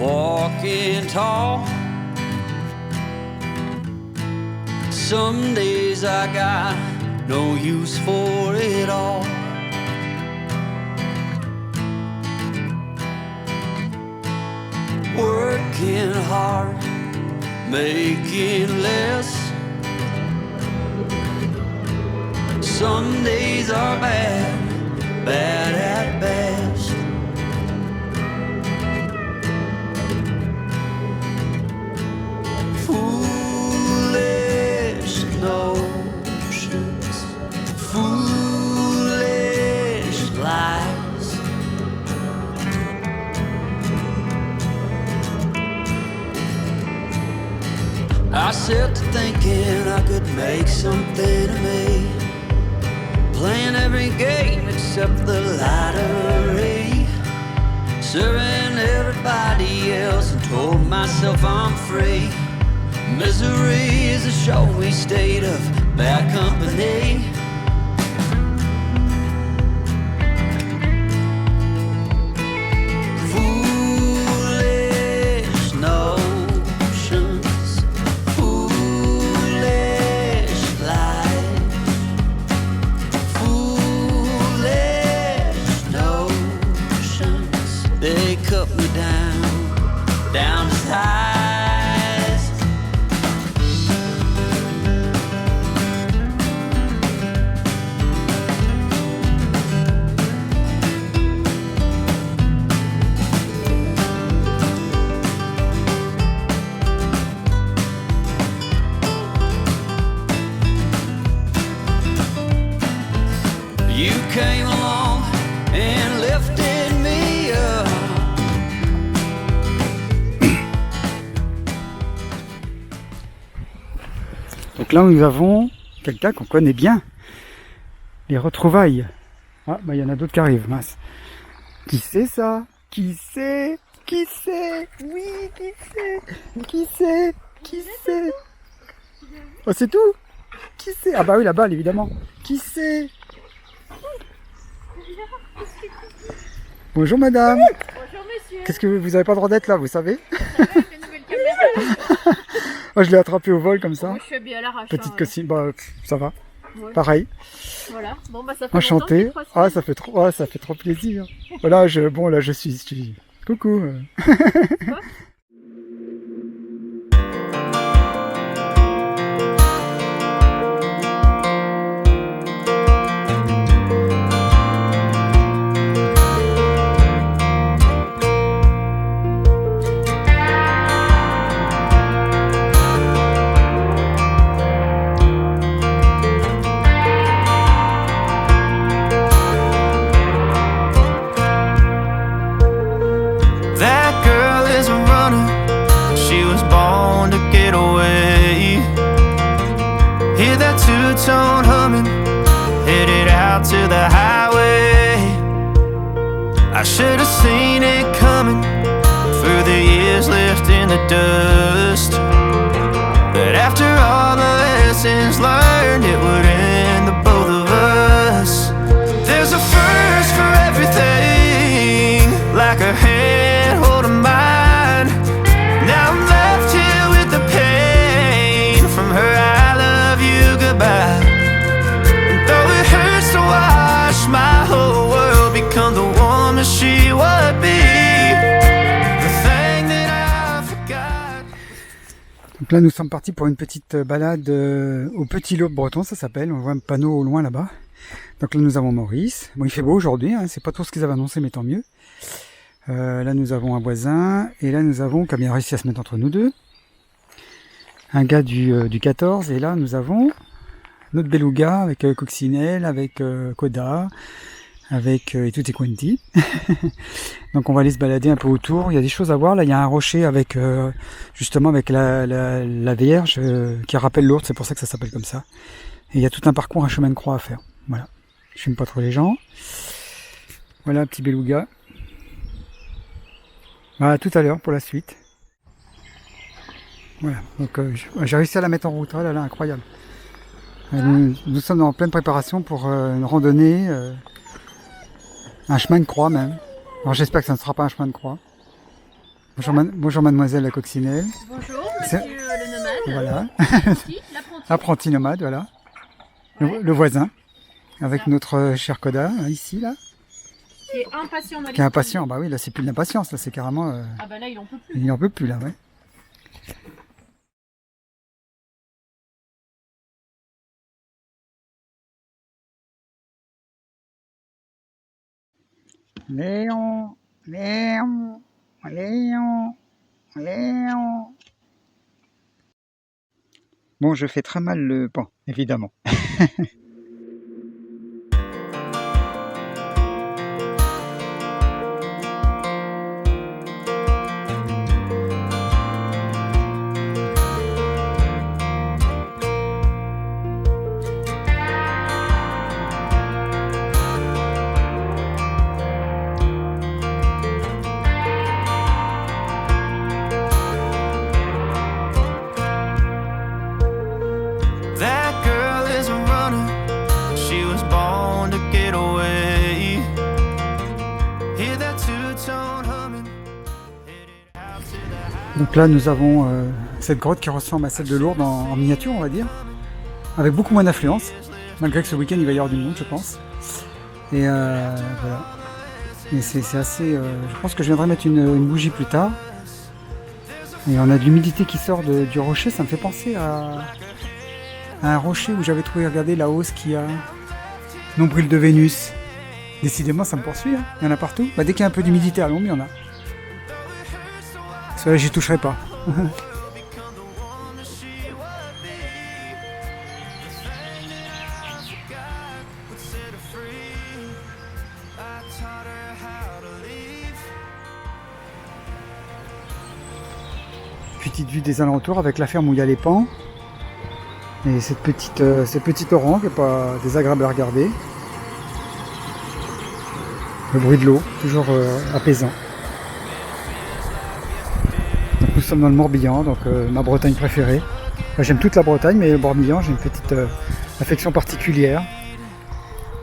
walking tall. Some days I got no use for it all. Working hard, making less. Some days are bad, bad at best. Foolish notions, foolish lies. I set to thinking I could make something of me, playing every game except the lottery, serving everybody else and told myself I'm free. Misery is a showy state of bad company. Foolish notions, foolish lies. Foolish notions, they cut me down to size. You came along and lifted me up. Donc là nous avons quelqu'un qu'on connaît bien, les retrouvailles. Ah bah il y en a d'autres qui arrivent, mince. Qui c'est ça? Qui c'est? Qui c'est? Oui, qui c'est? Qui c'est? Qui c'est? Oh c'est tout? Qui c'est? Ah bah oui la balle évidemment. Qui c'est? Bonjour madame. Bonjour monsieur. Qu'est-ce que vous avez pas le droit d'être là, vous savez? Avec une nouvelle caméra. Oh, je l'ai attrapé au vol comme ça. Moi je suis habillée à l'arrache. Petite costume, bah ça va. Ouais. Pareil. Voilà. Bon bah ça fait Enchanté. longtemps, Ah ça fait trop plaisir. Voilà, je suis. Coucou. That girl is a runner, she was born to get away. Hear that two-tone humming, headed out to the highway. I should have seen it coming, through the years left in the dust. But after all the lessons learned, it would end the both of us. There's a first for everything, like a hand holding mine. Now I'm left here with the pain from her I love you goodbye. And though it hurts to watch my whole world become the woman she would be, the thing that I forgot. Donc là nous sommes partis pour une petite balade au Petit Lot breton, ça s'appelle. On voit un panneau au loin là-bas. Donc là nous avons Maurice. Bon il fait beau aujourd'hui, hein, c'est pas trop ce qu'ils avaient annoncé mais tant mieux. Là nous avons un voisin et là nous avons, qui a bien réussi à se mettre entre nous deux, un gars du 14 et là nous avons notre beluga avec Coccinelle, avec Coda, avec et tutti quanti. Donc on va aller se balader un peu autour, il y a des choses à voir, là il y a un rocher avec justement avec la Vierge qui rappelle Lourdes, c'est pour ça que ça s'appelle comme ça. Et il y a tout un parcours, un chemin de croix à faire. Voilà, je filme pas trop les gens. Voilà un petit beluga. Voilà, tout à l'heure pour la suite. Voilà, donc j'ai réussi à la mettre en route, oh là là, incroyable. Nous sommes en pleine préparation pour une randonnée, un chemin de croix même. Alors j'espère que ça ne sera pas un chemin de croix. Bonjour mademoiselle la coccinelle. Bonjour, C'est- monsieur le nomade. Voilà. Apprenti, l'apprenti. Apprenti nomade, voilà. Ouais. Le voisin. Avec Ça. notre cher Koda, ici, là. Qui est impatient d'aller. Qui est impatient. Bah oui, là, c'est plus de l'impatience, là, c'est carrément... Ah bah là, il en peut plus. il n'en peut plus, là, ouais. Léon, Léon, Léon, Léon. Bon, je fais très mal le pan, évidemment. That girl is a runner. She was born to get away. Hear that two-tone humming. Headed out to the Donc là, nous avons cette grotte qui ressemble à celle de Lourdes en miniature, on va dire, avec beaucoup moins d'affluence, malgré que ce week-end, il va y avoir du monde, je pense. Et voilà. Et c'est assez... je pense que je viendrai mettre une bougie plus tard. Et on a de l'humidité qui sort du rocher, ça me fait penser à un rocher où j'avais trouvé, regardez, la hausse qui a nombril de Vénus. Décidément, ça me poursuit, hein. Il y en a partout. Bah, dès qu'il y a un peu d'humidité à l'ombre, il y en a. Cela, j'y toucherai pas. Petite vue des alentours avec la ferme où il y a les pans. Et cette petite torrent qui n'est pas désagréable à regarder. Le bruit de l'eau, toujours apaisant. Donc, nous sommes dans le Morbihan, donc ma Bretagne préférée. Enfin, j'aime toute la Bretagne, mais le Morbihan, j'ai une petite affection particulière.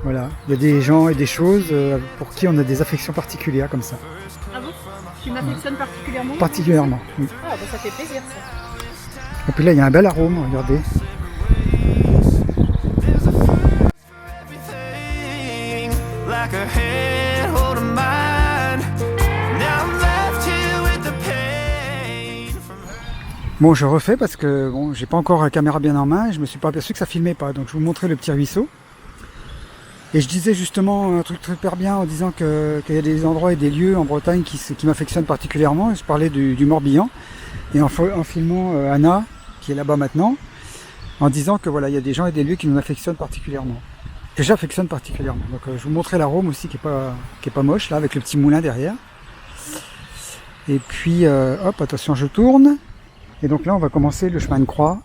Voilà, il y a des gens et des choses pour qui on a des affections particulières comme ça. Ah bon? Tu m'affectionnes particulièrement? Particulièrement, oui. Ah bah ça fait plaisir ça. Et puis là, il y a un bel arôme, regardez. everything like a handhold of mine. Now I'm left here with the pain from Bon, je refais parce que bon, j'ai pas encore la caméra bien en main et je me suis pas aperçu que ça filmait pas. Donc je vous montrais le petit ruisseau. Et je disais justement un truc super bien en disant qu'il y a des endroits et des lieux en Bretagne qui m'affectionnent particulièrement. Je parlais du Morbihan et en filmant Anna, qui est là-bas maintenant, en disant que voilà, il y a des gens et des lieux qui nous affectionnent particulièrement. Que j'affectionne particulièrement. Donc je vous montrais l'arôme aussi qui est pas moche, là, avec le petit moulin derrière. Et puis, hop, attention, je tourne. Et donc là, on va commencer le chemin de croix.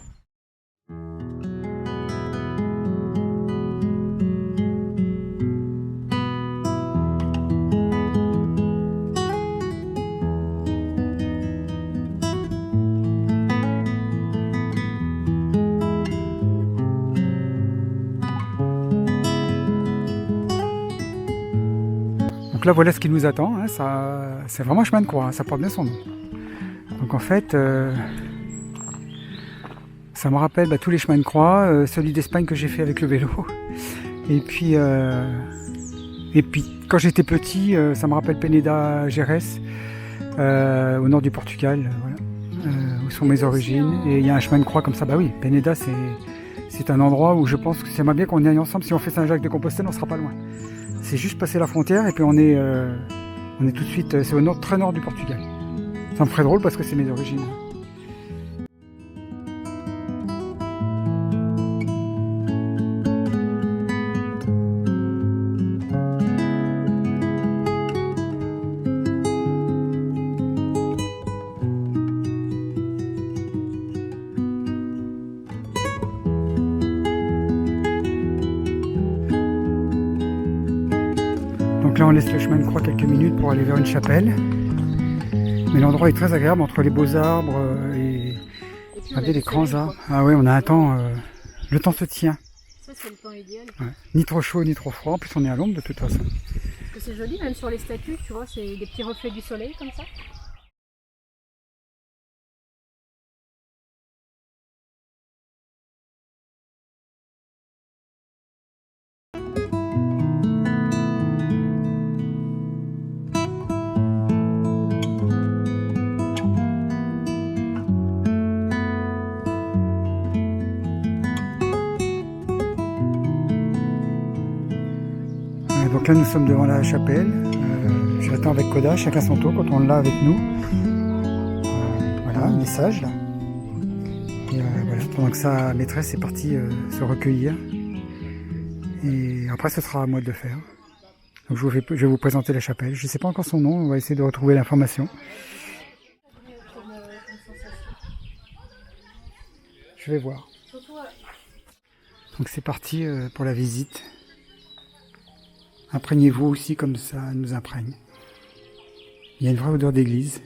Donc là, voilà ce qui nous attend. Hein. C'est vraiment un chemin de croix, hein. Ça porte bien son nom. Donc en fait, ça me rappelle tous les chemins de croix, celui d'Espagne que j'ai fait avec le vélo. Et puis quand j'étais petit, ça me rappelle Peneda Gerês, au nord du Portugal, voilà, où sont mes origines. Et il y a un chemin de croix comme ça. Bah oui, Peneda, c'est un endroit où je pense que j'aimerais bien qu'on y aille ensemble. Si on fait Saint-Jacques-de-Compostelle, on sera pas loin. C'est juste passer la frontière et puis on est tout de suite, c'est au nord, très nord du Portugal. Ça me ferait drôle parce que c'est mes origines. Donc là on laisse le chemin de croix quelques minutes pour aller vers une chapelle. Mais l'endroit est très agréable entre les beaux arbres et regardez les grands arbres. Ah ouais, on a un temps, le temps se tient. Ça c'est le temps idéal. Ouais. Ni trop chaud ni trop froid, en plus on est à l'ombre de toute façon. Parce que c'est joli même sur les statues, tu vois, c'est des petits reflets du soleil comme ça. Donc là nous sommes devant la chapelle. J'attends avec Koda, chacun son tour quand on l'a avec nous. Voilà, message là. Et voilà, pendant que sa maîtresse est partie se recueillir. Et après ce sera à moi de le faire. Donc je vais vous présenter la chapelle. Je ne sais pas encore son nom, on va essayer de retrouver l'information. Je vais voir. Donc c'est parti pour la visite. Imprégnez-vous aussi comme ça nous imprègne. Il y a une vraie odeur d'église.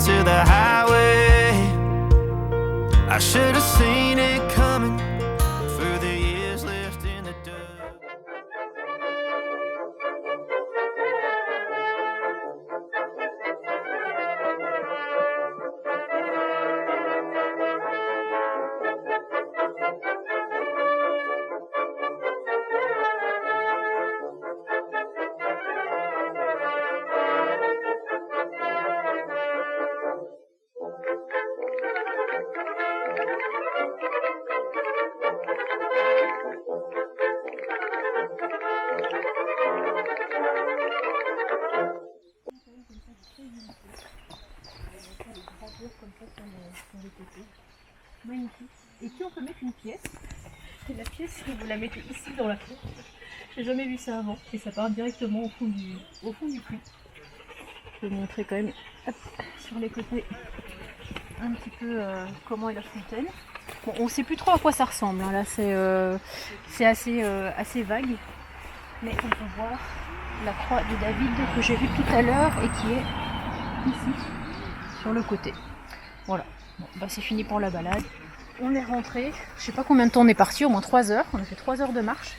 to the highway. I should have seen it coming through the years left in the dirt. Magnifique. Et puis on peut mettre une pièce. Et la pièce, vous la mettez ici dans la cour. J'ai jamais vu ça avant. Et ça part directement au fond du puits. Je vais vous montrer quand même hop, sur les côtés un petit peu comment est la fontaine. Bon, on sait plus trop à quoi ça ressemble. Hein. Là, c'est assez vague. Mais on peut voir la croix de David que j'ai vue tout à l'heure et qui est ici, sur le côté. Voilà. Bon, bah c'est fini pour la balade. On est rentré. Je sais pas combien de temps on est parti, au moins 3 heures. On a fait 3 heures de marche.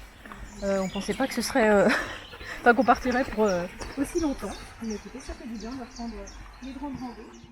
On pensait pas que ce serait... Enfin qu'on partirait pour aussi longtemps. Mais écoutez, ça fait du bien de reprendre les grandes randonnées.